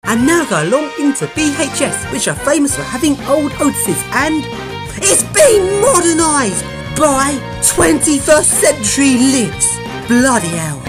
And now go along into BHS, which are famous for having old Otises, and it's been modernised by 21st century lifts. Bloody hell.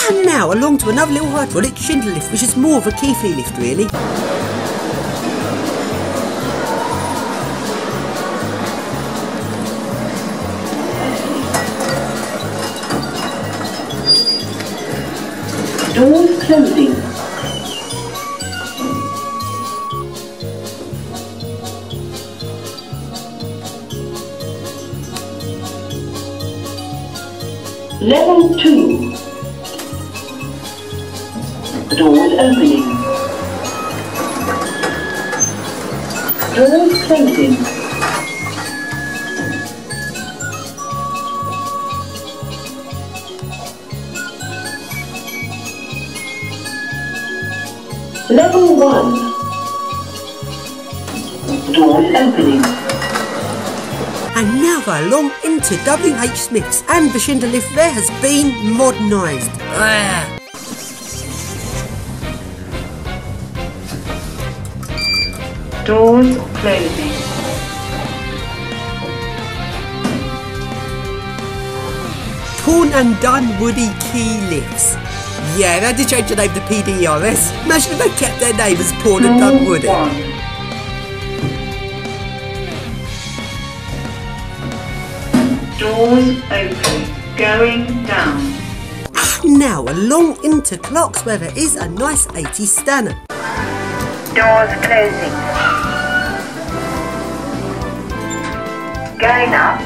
And now along to another little hydraulic Schindler lift, which is more of a Keithley lift really. Doors closing. Level 2. Doors opening. Doors closing. Level 1. Doors opening. And now go along into WH Smith's, and the Schindler lift there has been modernised. Doors closing. Torn and Done Woody Key Lifts. Yeah, they had to change the name to PDRS. Imagine if they kept their name as Torn and Done Woody. Doors open. Going down. Now along into Clark's, where there is a nice 80s Stanner. Doors closing. Going up.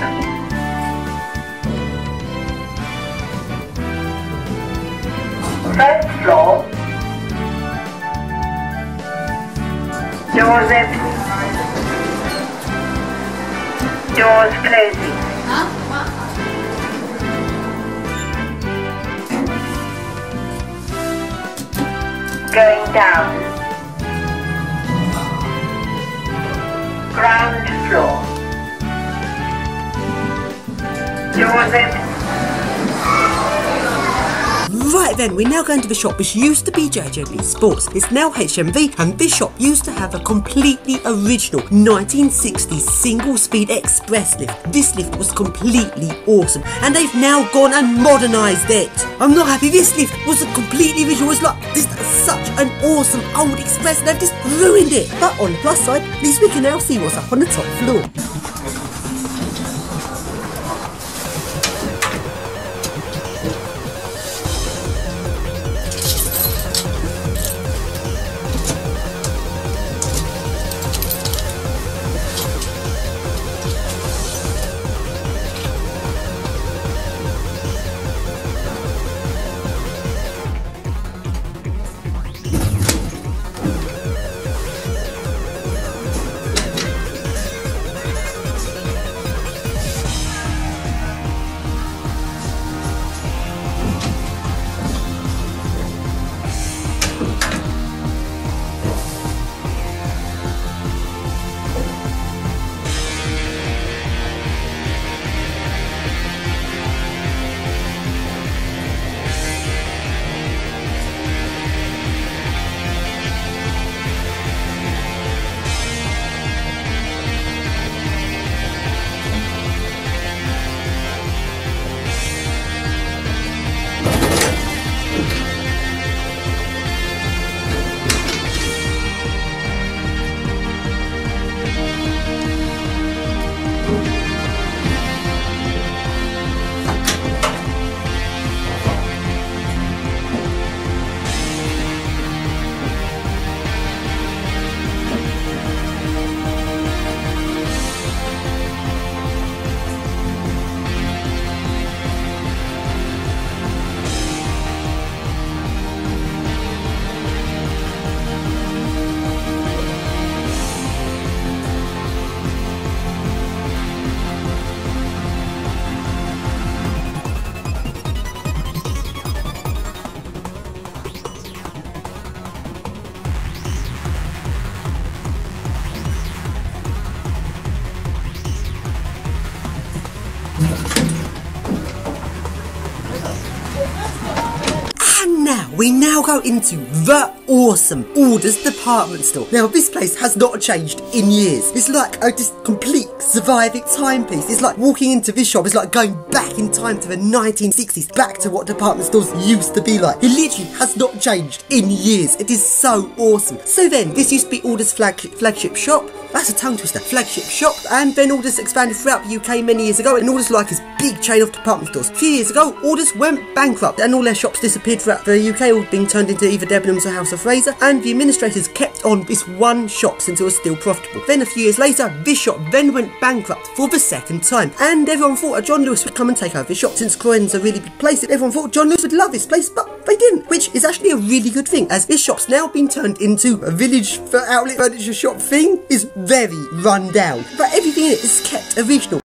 First floor. Doors open. Doors closing. Going down. Ground floor. Doors open. Right then, we're now going to the shop which used to be JJB Sports. It's now HMV, and this shop used to have a completely original 1960s single-speed express lift. This lift was completely awesome, and they've now gone and modernised it. I'm not happy. This lift was a completely original. It was like this such an awesome old express, and they've just ruined it. But on the plus side, at least we can now see what's up on the top floor. And now, we now go into the awesome Orders department store. Now, this place has not changed in years. It's like a just complete surviving timepiece. It's like walking into this shop. It's like going back in time to the 1960s, back to what department stores used to be like. It literally has not changed in years. It is so awesome. So then, this used to be Orders flagship shop. That's a tongue twister. Flagship shop. And then Orders expanded throughout the UK many years ago, and Orders like his big chain of department stores. A few years ago, Orders went bankrupt, and all their shops disappeared throughout the UK, all being turned into either Debenhams or House of Fraser, and the administrators kept on this one shop since it was still profitable. Then a few years later, this shop then went bankrupt for the second time, and everyone thought John Lewis would come and take over this shop. Since Croydon's a really big place, everyone thought John Lewis would love this place, but they didn't, which is actually a really good thing, as this shop's now been turned into a village for outlet furniture shop thing. Is very run down, but everything in it is kept original.